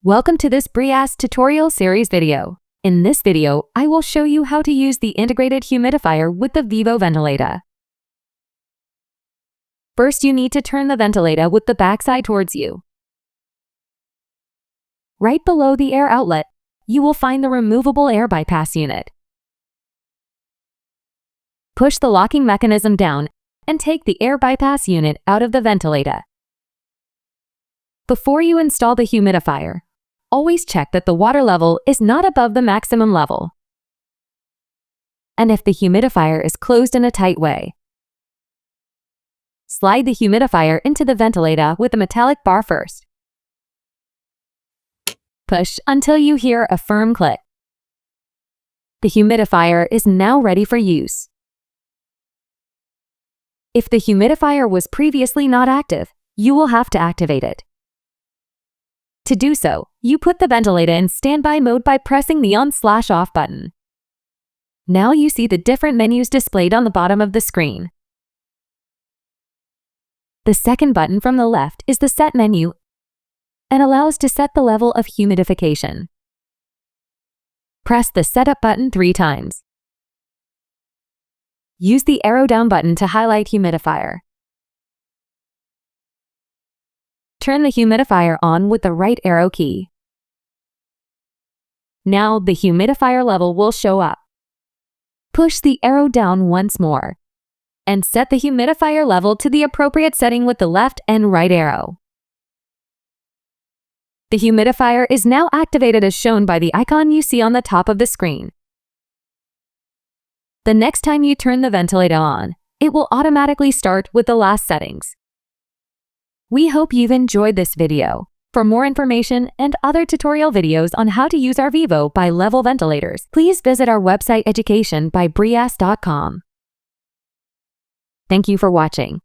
Welcome to this BRIAS tutorial series video. In this video, I will show you how to use the integrated humidifier with the Vivo ventilator. First, you need to turn the ventilator with the backside towards you. Right below the air outlet, you will find the removable air bypass unit. Push the locking mechanism down and take the air bypass unit out of the ventilator. Before you install the humidifier, always check that the water level is not above the maximum level, and if the humidifier is closed in a tight way. Slide the humidifier into the ventilator with a metallic bar first. Push until you hear a firm click. The humidifier is now ready for use. If the humidifier was previously not active, you will have to activate it. To do so, you put the ventilator in standby mode by pressing the on/off button. Now you see the different menus displayed on the bottom of the screen. The second button from the left is the Set menu and allows to set the level of humidification. Press the Setup button 3 times. Use the arrow down button to highlight humidifier. Turn the humidifier on with the right arrow key. Now the humidifier level will show up. Push the arrow down once more and set the humidifier level to the appropriate setting with the left and right arrow. The humidifier is now activated as shown by the icon you see on the top of the screen. The next time you turn the ventilator on, it will automatically start with the last settings. We hope you've enjoyed this video. For more information and other tutorial videos on how to use our Vivo bi-level ventilators, please visit our website education by brias.com. Thank you for watching.